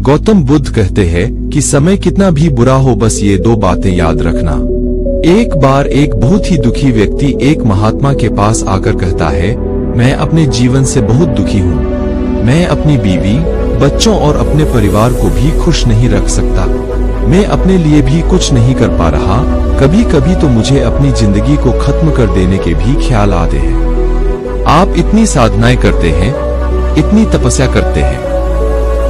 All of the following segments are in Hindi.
गौतम बुद्ध कहते हैं कि समय कितना भी बुरा हो, बस ये दो बातें याद रखना। एक बार एक बहुत ही दुखी व्यक्ति एक महात्मा के पास आकर कहता है, मैं अपने जीवन से बहुत दुखी हूँ। मैं अपनी बीवी, बच्चों और अपने परिवार को भी खुश नहीं रख सकता। मैं अपने लिए भी कुछ नहीं कर पा रहा। कभी कभी तो मुझे अपनी जिंदगी को खत्म कर देने के भी ख्याल आते हैं। आप इतनी साधनाएं करते हैं, इतनी तपस्या करते हैं,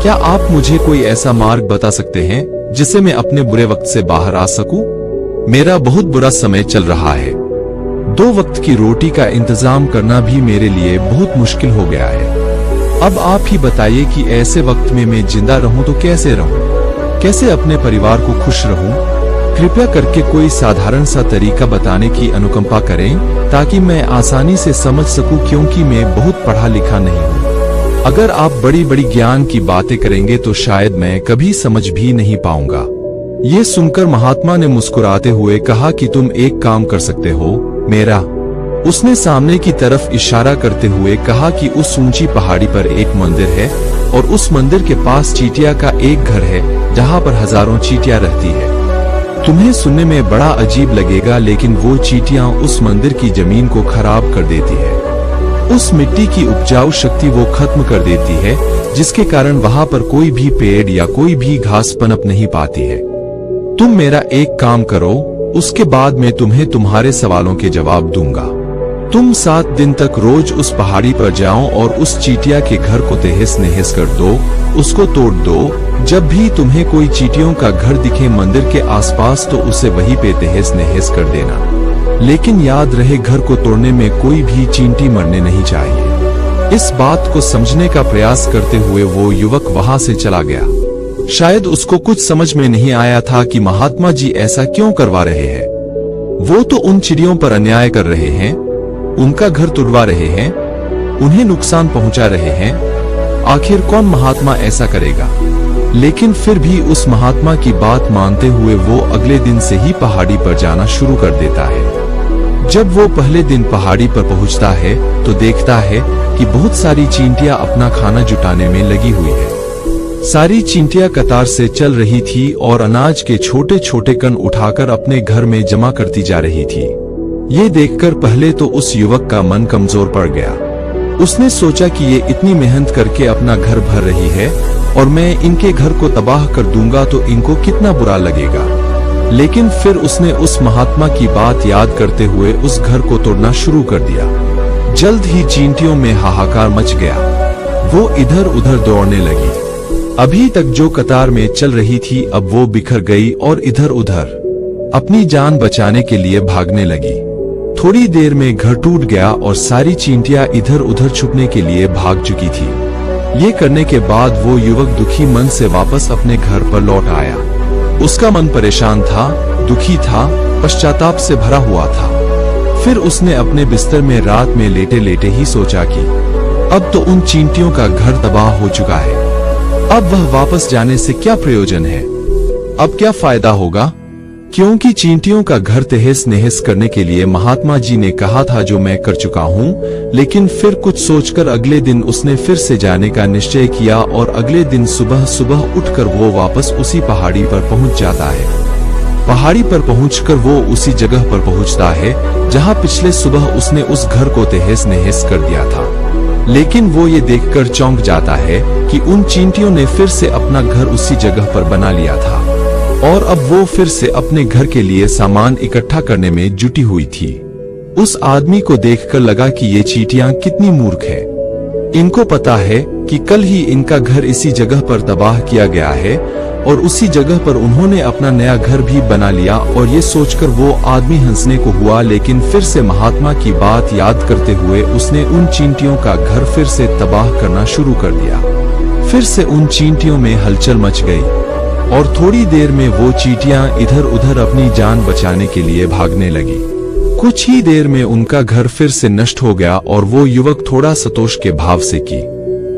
क्या आप मुझे कोई ऐसा मार्ग बता सकते हैं जिससे मैं अपने बुरे वक्त से बाहर आ सकूं? मेरा बहुत बुरा समय चल रहा है। 2 वक्त की रोटी का इंतजाम करना भी मेरे लिए बहुत मुश्किल हो गया है। अब आप ही बताइए कि ऐसे वक्त में मैं जिंदा रहूं तो कैसे रहूं? कैसे अपने परिवार को खुश रहूं? कृपया करके कोई साधारण सा तरीका बताने की अनुकंपा करें ताकि मैं आसानी से समझ सकूं, क्योंकि मैं बहुत पढ़ा लिखा नहीं हूं। अगर आप बड़ी बड़ी ज्ञान की बातें करेंगे तो शायद मैं कभी समझ भी नहीं पाऊंगा। ये सुनकर महात्मा ने मुस्कुराते हुए कहा कि तुम एक काम कर सकते हो मेरा। उसने सामने की तरफ इशारा करते हुए कहा कि उस ऊंची पहाड़ी पर एक मंदिर है और उस मंदिर के पास चींटियां का एक घर है जहां पर हजारों चींटियां रहती है। तुम्हें सुनने में बड़ा अजीब लगेगा, लेकिन वो चींटियां उस मंदिर की जमीन को खराब कर देती है। उस मिट्टी की उपजाऊ शक्ति वो खत्म कर देती है, जिसके कारण वहां पर कोई भी पेड़ या कोई भी घास पनप नहीं पाती है। तुम मेरा एक काम करो, उसके बाद मैं तुम्हें तुम्हारे सवालों के जवाब दूंगा। तुम 7 दिन तक रोज उस पहाड़ी पर जाओ और उस चींटिया के घर को तहस नहस कर दो, उसको तोड़ दो। जब भी तुम्हें कोई चींटियों का घर दिखे मंदिर के आसपास तो उसे वहीं पे तहस नहस कर देना। लेकिन याद रहे, घर को तोड़ने में कोई भी चींटी मरने नहीं चाहिए। इस बात को समझने का प्रयास करते हुए वो युवक वहां से चला गया। शायद उसको कुछ समझ में नहीं आया था कि महात्मा जी ऐसा क्यों करवा रहे हैं। वो तो उन चिड़ियों पर अन्याय कर रहे हैं, उनका घर तुड़वा रहे हैं, उन्हें नुकसान पहुंचा रहे हैं। आखिर कौन महात्मा ऐसा करेगा? लेकिन फिर भी उस महात्मा की बात मानते हुए वो अगले दिन से ही पहाड़ी पर जाना शुरू कर देता है। जब वो पहले दिन पहाड़ी पर पहुंचता है तो देखता है कि बहुत सारी चींटियां अपना खाना जुटाने में लगी हुई है। सारी चींटियां कतार से चल रही थी और अनाज के छोटे छोटे कण उठाकर अपने घर में जमा करती जा रही थी। ये देखकर पहले तो उस युवक का मन कमजोर पड़ गया। उसने सोचा कि ये इतनी मेहनत करके अपना घर भर रही है और मैं इनके घर को तबाह कर दूंगा तो इनको कितना बुरा लगेगा। लेकिन फिर उसने उस महात्मा की बात याद करते हुए उस घर को तोड़ना शुरू कर दिया। जल्द ही चींटियों में हाहाकार मच गया। वो इधर उधर दौड़ने लगी। अभी तक जो कतार में चल रही थी अब वो बिखर गई और इधर उधर अपनी जान बचाने के लिए भागने लगी। थोड़ी देर में घर टूट गया और सारी चींटियां इधर उधर छुपने के लिए भाग चुकी थी। ये करने के बाद वो युवक दुखी मन से वापस अपने घर पर लौट आया। उसका मन परेशान था, दुखी था, पश्चाताप से भरा हुआ था। फिर उसने अपने बिस्तर में रात में लेटे लेटे ही सोचा कि अब तो उन चींटियों का घर तबाह हो चुका है। अब वह वापस जाने से क्या प्रयोजन है? अब क्या फायदा होगा? क्योंकि चींटियों का घर तहस नहस करने के लिए महात्मा जी ने कहा था, जो मैं कर चुका हूँ। लेकिन फिर कुछ सोचकर अगले दिन उसने फिर से जाने का निश्चय किया और अगले दिन सुबह सुबह उठकर वो वापस उसी पहाड़ी पर पहुँच जाता है। पहाड़ी पर पहुंचकर वो उसी जगह पर पहुंचता है जहां पिछले सुबह उसने उस घर को तहस नहस कर दिया था। लेकिन वो ये देखकर चौंक जाता है कि उन चींटियों ने फिर से अपना घर उसी जगह पर बना लिया था और अब वो फिर से अपने घर के लिए सामान इकट्ठा करने में जुटी हुई थी। उस आदमी को देखकर लगा कि ये चींटियां कितनी मूर्ख है। इनको पता है कि कल ही इनका घर इसी जगह पर तबाह किया गया है और उसी जगह पर उन्होंने अपना नया घर भी बना लिया। और ये सोचकर वो आदमी हंसने को हुआ, लेकिन फिर से महात्मा की बात याद करते हुए उसने उन चींटियों का घर फिर से तबाह करना शुरू कर दिया। फिर से उन चींटियों में हलचल मच गई और थोड़ी देर में वो चींटियां इधर उधर अपनी जान बचाने के लिए भागने लगी। कुछ ही देर में उनका घर फिर से नष्ट हो गया और वो युवक थोड़ा संतोष के भाव से कि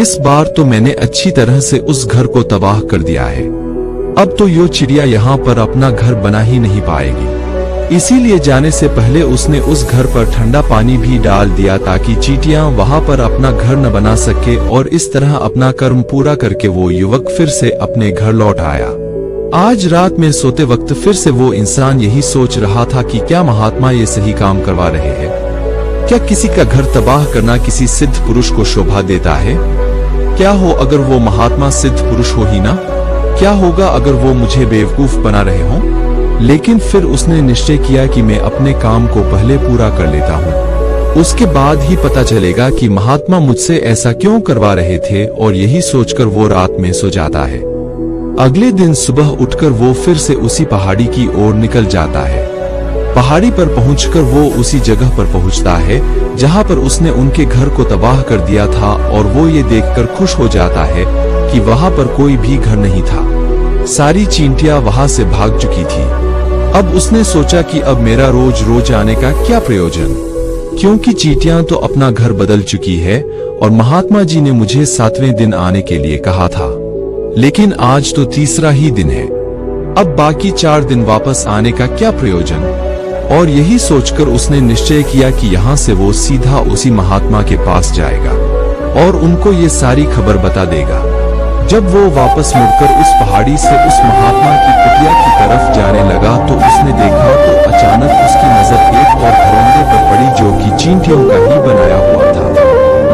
इस बार तो मैंने अच्छी तरह से उस घर को तबाह कर दिया है। अब तो यो चिड़िया यहाँ पर अपना घर बना ही नहीं पाएगी। इसीलिए जाने से पहले उसने उस घर पर ठंडा पानी भी डाल दिया ताकि चींटियां वहां पर अपना घर न बना सके, और इस तरह अपना कर्म पूरा करके वो युवक फिर से अपने घर लौट आया। आज रात में सोते वक्त फिर से वो इंसान यही सोच रहा था कि क्या महात्मा ये सही काम करवा रहे हैं? क्या किसी का घर तबाह करना किसी सिद्ध पुरुष को शोभा देता है? क्या हो अगर वो महात्मा सिद्ध पुरुष हो ही ना? क्या होगा अगर वो मुझे बेवकूफ बना रहे हों? लेकिन फिर उसने निश्चय किया कि मैं अपने काम को पहले पूरा कर लेता हूँ, उसके बाद ही पता चलेगा कि महात्मा मुझसे ऐसा क्यों करवा रहे थे, और यही सोचकर वो रात में सो जाता है। अगले दिन सुबह उठकर वो फिर से उसी पहाड़ी की ओर निकल जाता है। पहाड़ी पर पहुंचकर वो उसी जगह पर पहुंचता है जहां पर उसने उनके घर को तबाह कर दिया था, और वो ये देखकर खुश हो जाता है कि वहां पर कोई भी घर नहीं था। सारी चींटियां वहां से भाग चुकी थी। अब उसने सोचा कि अब मेरा रोज रोज आने का क्या प्रयोजन, क्योंकि चींटियां तो अपना घर बदल चुकी है और महात्मा जी ने मुझे 7वें दिन आने के लिए कहा था, लेकिन आज तो तीसरा ही दिन है। अब बाकी 4 दिन वापस आने का क्या प्रयोजन? और यही सोचकर उसने निश्चय किया कि यहाँ से वो सीधा उसी महात्मा के पास जाएगा और उनको ये सारी खबर बता देगा। जब वो वापस मुड़कर उस पहाड़ी से उस महात्मा की कुटिया की तरफ जाने लगा तो उसने देखा तो अचानक उसकी नजर एक और घरौंदे पर पड़ी जो कि चींटियों का ही बनाया हुआ था।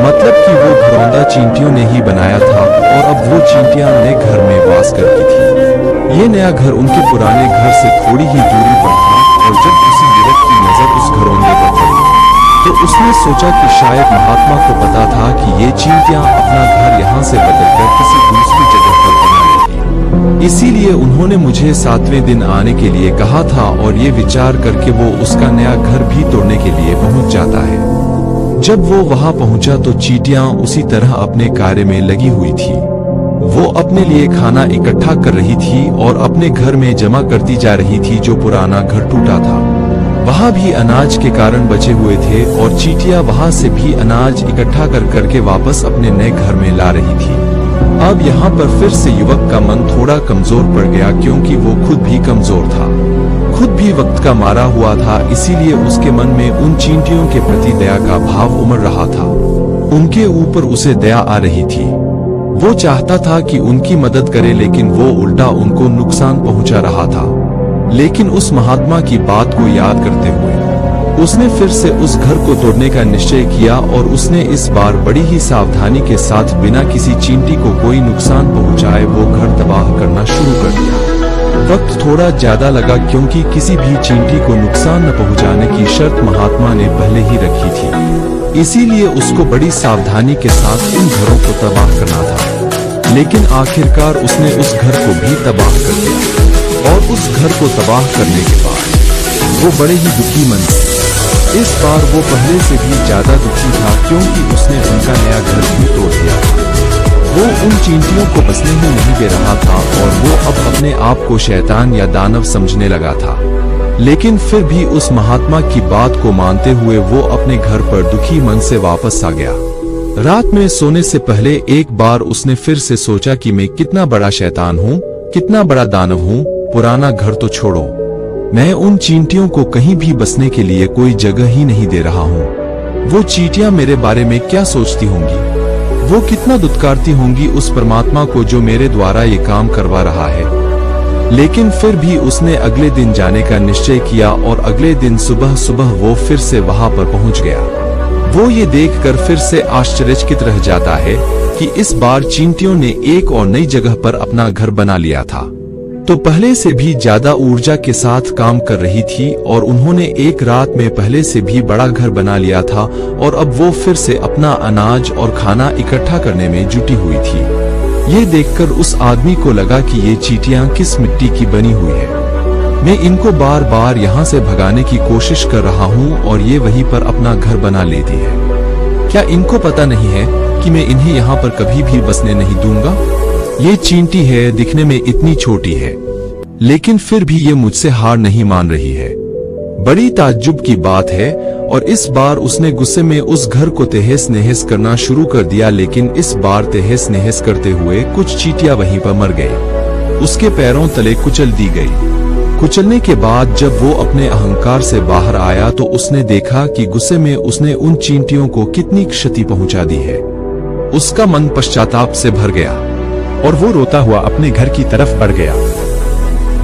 मतलब कि वो घरौंदा चींटियों ने ही बनाया था और अब वो चींटियां नए घर में वास करती थी। ये नया घर उनके पुराने घर से थोड़ी ही दूरी पर था, और जब उसी युवक की नजर उस घरौंदे पर पड़ी तो उसने सोचा कि शायद महात्मा को पता था कि ये चींटियां अपना घर यहाँ से बदलकर किसी दूसरी जगह पर बना लेंगी, इसीलिए उन्होंने मुझे 7वें दिन आने के लिए कहा था। और ये विचार करके वो उसका नया घर भी तोड़ने के लिए पहुंच जाता है। जब वो वहां पहुंचा तो चींटियां उसी तरह अपने कार्य में लगी हुई थी। वो अपने लिए खाना इकट्ठा कर रही थी और अपने घर में जमा करती जा रही थी जो पुराना घर टूटा था। वहां भी अनाज के कारण बचे हुए थे और चींटियां वहां से भी अनाज इकट्ठा कर करके वापस अपने नए घर में ला रही थी। अब यहाँ पर फिर से युवक का मन थोड़ा कमजोर पड़ गया, क्योंकि वो खुद भी कमजोर था, खुद भी वक्त का मारा हुआ था। इसीलिए उसके मन में उन चींटियों के प्रति दया का भाव उमड़ रहा था। उनके ऊपर उसे दया आ रही थी। वो चाहता था कि उनकी मदद करे, लेकिन वो उल्टा उनको नुकसान पहुंचा रहा था। लेकिन उस महात्मा की बात को याद करते हुए उसने फिर से उस घर को तोड़ने का निश्चय किया, और उसने इस बार बड़ी ही सावधानी के साथ बिना किसी चींटी को कोई नुकसान पहुंचाए वो घर तबाह करना शुरू कर दिया। वक्त थोड़ा ज्यादा लगा, क्योंकि किसी भी चींटी को नुकसान न पहुंचाने की शर्त महात्मा ने पहले ही रखी थी। इसीलिए उसको बड़ी सावधानी के साथ उन घरों को तबाह करना था। लेकिन आखिरकार उसने उस घर को भी तबाह कर दिया, और उस घर को तबाह करने के बाद वो बड़े ही दुखी मन थे। इस बार वो पहले से भी ज्यादा दुखी था, क्योंकि उसने उनका नया घर भी तोड़ दिया था। वो उन चींटियों को बसने ही नहीं दे रहा था, और वो अब अपने आप को शैतान या दानव समझने लगा था। लेकिन फिर भी उस महात्मा की बात को मानते हुए वो अपने घर पर दुखी मन से वापस आ गया। रात में सोने से पहले एक बार उसने फिर से सोचा कि मैं कितना बड़ा शैतान हूँ, कितना बड़ा दानव हूँ। पुराना घर तो छोड़ो, मैं उन चींटियों को कहीं भी बसने के लिए कोई जगह ही नहीं दे रहा हूँ। वो चींटियां मेरे बारे में क्या सोचती होंगी? वो कितना दुत्कारती होंगी उस परमात्मा को जो मेरे द्वारा ये काम करवा रहा है। लेकिन फिर भी उसने अगले दिन जाने का निश्चय किया, और अगले दिन सुबह सुबह वो फिर से वहां पर पहुंच गया। वो ये देखकर फिर से आश्चर्यचकित रह जाता है कि इस बार चींटियों ने एक और नई जगह पर अपना घर बना लिया था। तो पहले से भी ज्यादा ऊर्जा के साथ काम कर रही थी, और उन्होंने एक रात में पहले से भी बड़ा घर बना लिया था, और अब वो फिर से अपना अनाज और खाना इकट्ठा करने में जुटी हुई थी। ये देखकर उस आदमी को लगा कि ये चींटियां किस मिट्टी की बनी हुई है। मैं इनको बार बार यहाँ से भगाने की कोशिश कर रहा हूँ, और ये वहीं पर अपना घर बना लेती है। क्या इनको पता नहीं है कि मैं इन्हें यहाँ पर कभी भी बसने नहीं दूंगा? ये चींटी है, दिखने में इतनी छोटी है, लेकिन फिर भी ये मुझसे हार नहीं मान रही है। बड़ी ताज्जुब की बात है। और इस बार उसने गुस्से में उस घर को तहस नहस करना शुरू कर दिया, लेकिन इस बार तहस नहस करते हुए कुछ चींटियां वहीं पर मर गई, उसके पैरों तले कुचल दी गई। कुचलने के बाद जब वो अपने अहंकार से बाहर आया तो उसने देखा कि गुस्से में उसने उन चींटियों को कितनी क्षति पहुंचा दी है। उसका मन पश्चाताप से भर गया और वो रोता हुआ अपने घर की तरफ बढ़ गया।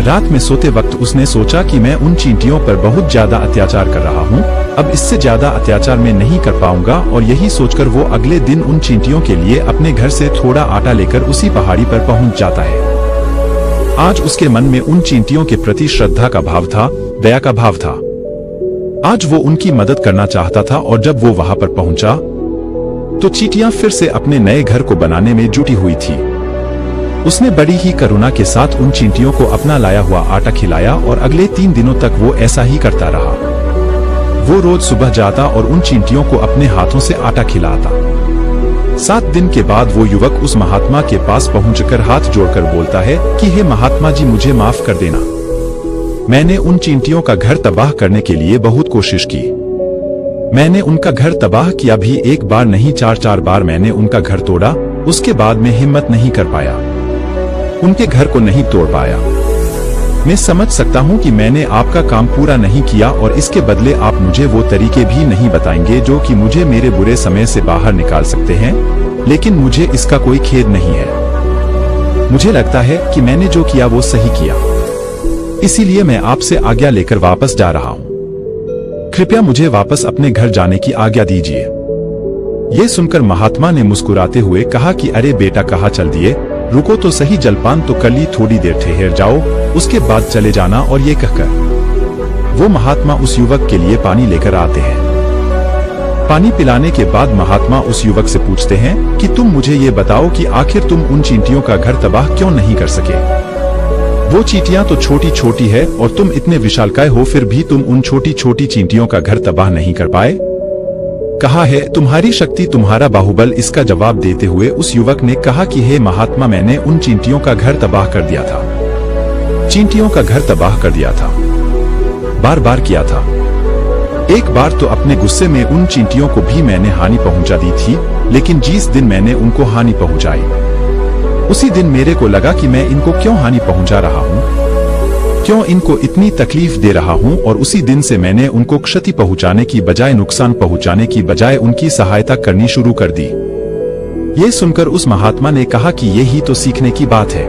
रात में सोते वक्त उसने सोचा कि मैं उन चींटियों पर बहुत ज्यादा अत्याचार कर रहा हूँ, अब इससे ज्यादा अत्याचार मैं नहीं कर पाऊंगा, और यही सोचकर वो अगले दिन उन चींटियों के लिए अपने घर से थोड़ा आटा लेकर उसी पहाड़ी पर पहुंच जाता है। आज उसके मन में उन चींटियों के प्रति श्रद्धा का भाव था, दया का भाव था। आज वो उनकी मदद करना चाहता था, और जब वो वहां पर पहुंचा तो चींटियां फिर से अपने नए घर को बनाने में जुटी हुई थी। उसने बड़ी ही करुणा के साथ उन चींटियों को अपना लाया हुआ आटा खिलाया और अगले 3 दिनों तक वो ऐसा ही करता रहा। वो रोज सुबह जाता और उन चींटियों को अपने हाथों से आटा खिलाता। 7 दिन के बाद वो युवक उस महात्मा के पास पहुंचकर हाथ जोड़कर बोलता है कि हे महात्मा जी, मुझे माफ कर देना। मैंने उन चींटियों का घर तबाह करने के लिए बहुत कोशिश की। मैंने उनका घर तबाह किया भी, 1 बार नहीं 4 बार मैंने उनका घर तोड़ा। उसके बाद मैं हिम्मत नहीं कर पाया, उनके घर को नहीं तोड़ पाया। मैं समझ सकता हूं कि मैंने आपका काम पूरा नहीं किया और इसके बदले आप मुझे वो तरीके भी नहीं बताएंगे जो कि मुझे मेरे बुरे समय से बाहर निकाल सकते हैं, लेकिन मुझे इसका कोई खेद नहीं है। मुझे लगता है कि मैंने जो किया वो सही किया, इसीलिए मैं आपसे आज्ञा लेकर वापस जा रहा हूं। कृपया मुझे वापस अपने घर जाने की आज्ञा दीजिए। ये सुनकर महात्मा ने मुस्कुराते हुए कहा कि अरे बेटा, कहाँ चल दिए, रुको तो सही, जलपान तो कर ली, थोड़ी देर ठहर जाओ, उसके बाद चले जाना। और ये कहकर वो महात्मा उस युवक के लिए पानी लेकर आते हैं। पानी पिलाने के बाद महात्मा उस युवक से पूछते हैं कि तुम मुझे ये बताओ कि आखिर तुम उन चींटियों का घर तबाह क्यों नहीं कर सके। वो चींटियां तो छोटी छोटी है और तुम इतने विशालकाय हो, फिर भी तुम उन छोटी छोटी चींटियों का घर तबाह नहीं कर पाए। कहा है तुम्हारी शक्ति, तुम्हारा बाहुबल। इसका जवाब देते हुए उस युवक ने कहा कि हे महात्मा, मैंने उन चींटियों का घर तबाह कर दिया था। चींटियों का घर तबाह कर दिया था, बार बार किया था। एक बार तो अपने गुस्से में उन चींटियों को भी मैंने हानि पहुंचा दी थी, लेकिन जिस दिन मैंने उनको हानि पहुंचाई, उसी दिन मेरे को लगा कि मैं इनको क्यों हानि पहुंचा रहा हूं, क्यों इनको इतनी तकलीफ दे रहा हूं, और उसी दिन से मैंने उनको क्षति पहुंचाने की बजाय, नुकसान पहुंचाने की बजाय उनकी सहायता करनी शुरू कर दी। ये सुनकर उस महात्मा ने कहा कि यही तो सीखने की बात है।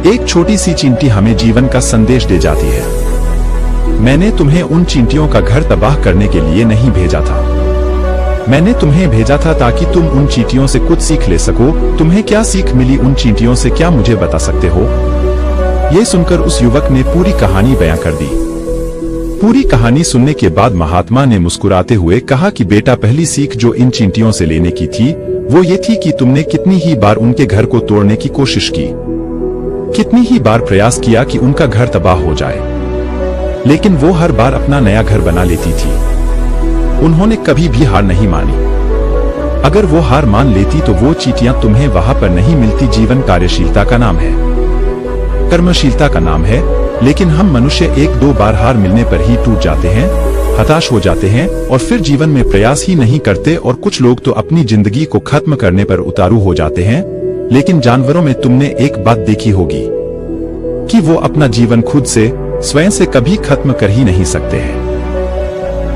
एक छोटी सी चींटी हमें जीवन का संदेश दे जाती है। मैंने तुम्हें उन चींटियों का घर तबाह करने के लिए नहीं भेजा था, मैंने तुम्हें भेजा था ताकि तुम उन चींटियों से कुछ सीख ले सको। तुम्हें क्या सीख मिली उन चींटियों से, क्या मुझे बता सकते हो? ये सुनकर उस युवक ने पूरी कहानी बयां कर दी। पूरी कहानी सुनने के बाद महात्मा ने मुस्कुराते हुए कहा कि बेटा, पहली सीख जो इन चींटियों से लेने की थी वो ये थी कि तुमने कितनी ही बार उनके घर को तोड़ने की कोशिश की, कितनी ही बार प्रयास किया कि उनका घर तबाह हो जाए, लेकिन वो हर बार अपना नया घर बना लेती थी। उन्होंने कभी भी हार नहीं मानी। अगर वो हार मान लेती तो वो चींटियां तुम्हें वहां पर नहीं मिलती। जीवन कार्यशीलता का नाम है, कर्मशीलता का नाम है, लेकिन हम मनुष्य 1-2 बार हार मिलने पर ही टूट जाते हैं, हताश हो जाते हैं और फिर जीवन में प्रयास ही नहीं करते। और कुछ लोग तो अपनी जिंदगी को खत्म करने पर उतारू हो जाते हैं। लेकिन जानवरों में तुमने एक बात देखी होगी कि वो अपना जीवन खुद से, स्वयं से कभी खत्म कर ही नहीं सकते हैं।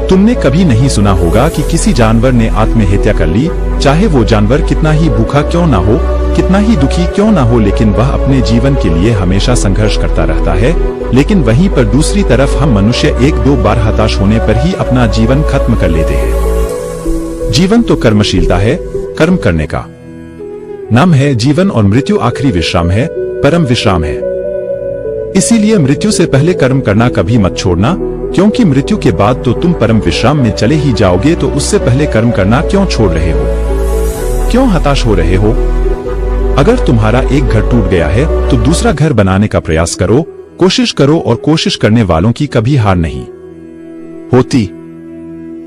तुमने कभी नहीं सुना होगा कि किसी जानवर ने आत्महत्या कर ली, चाहे वो जानवर कितना ही भूखा क्यों ना हो, कितना ही दुखी क्यों ना हो, लेकिन वह अपने जीवन के लिए हमेशा संघर्ष करता रहता है। लेकिन वहीं पर दूसरी तरफ हम मनुष्य 1-2 बार हताश होने पर ही अपना जीवन खत्म कर लेते हैं। जीवन तो कर्मशीलता है, कर्म करने का नाम है जीवन, और मृत्यु आखिरी विश्राम है, परम विश्राम है। इसीलिए मृत्यु से पहले कर्म करना कभी मत छोड़ना, क्योंकि मृत्यु के बाद तो तुम परम विश्राम में चले ही जाओगे। तो उससे पहले कर्म करना क्यों छोड़ रहे हो, क्यों हताश हो रहे हो? अगर तुम्हारा एक घर टूट गया है तो दूसरा घर बनाने का प्रयास करो, कोशिश करो, और कोशिश करने वालों की कभी हार नहीं होती।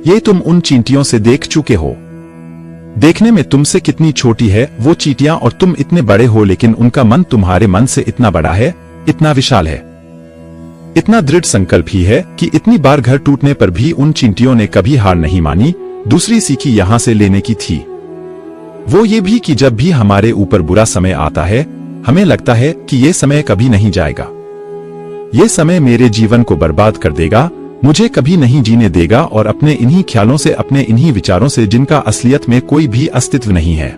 ये तुम उन चींटियों से देख चुके हो। देखने में तुमसे कितनी छोटी है वो चींटियां और तुम इतने बड़े हो, लेकिन उनका मन तुम्हारे मन से इतना बड़ा है, इतना विशाल है, इतना दृढ़ संकल्प ही है कि इतनी बार घर टूटने पर भी उन चींटियों ने कभी हार नहीं मानी। दूसरी सीखी यहां से लेने की थी वो ये भी कि जब भी हमारे ऊपर बुरा समय आता है, हमें लगता है कि ये समय कभी नहीं जाएगा, ये समय मेरे जीवन को बर्बाद कर देगा, मुझे कभी नहीं जीने देगा और अपने इन्हीं ख्यालों से, अपने इन्हीं विचारों से जिनका असलियत में कोई भी अस्तित्व नहीं है।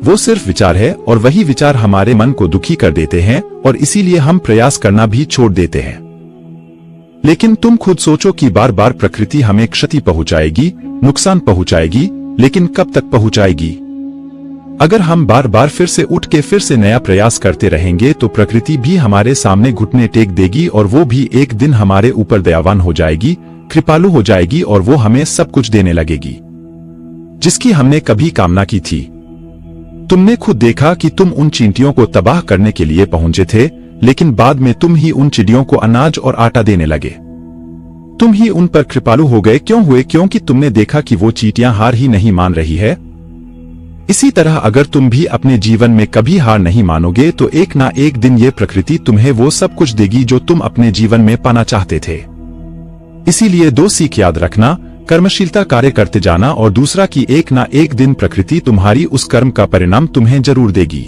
वो सिर्फ विचार है और वही विचार हमारे मन को दुखी कर देते हैं और इसीलिए हम प्रयास करना भी छोड़ देते हैं। लेकिन तुम खुद सोचो कि बार बार प्रकृति हमें क्षति पहुंचाएगी, नुकसान पहुंचाएगी, लेकिन कब तक पहुंचाएगी? अगर हम बार बार फिर से उठ के फिर से नया प्रयास करते रहेंगे तो प्रकृति भी हमारे सामने घुटने टेक देगी और वो भी एक दिन हमारे ऊपर दयावान हो जाएगी, कृपालु हो जाएगी और वो हमें सब कुछ देने लगेगी जिसकी हमने कभी कामना की थी। तुमने खुद देखा कि तुम उन चींटियों को तबाह करने के लिए पहुंचे थे, लेकिन बाद में तुम ही उन चिड़ियों को अनाज और आटा देने लगे। तुम ही उन पर कृपालु हो गए। क्यों हुए? क्योंकि तुमने देखा कि वो चींटियां हार ही नहीं मान रही है। इसी तरह अगर तुम भी अपने जीवन में कभी हार नहीं मानोगे तो एक ना एक दिन ये प्रकृति तुम्हें वो सब कुछ देगी जो तुम अपने जीवन में पाना चाहते थे। इसीलिए दो सीख याद रखना, कर्मशीलता कार्य करते जाना और दूसरा कि एक ना एक दिन प्रकृति तुम्हारी उस कर्म का परिणाम तुम्हें जरूर देगी।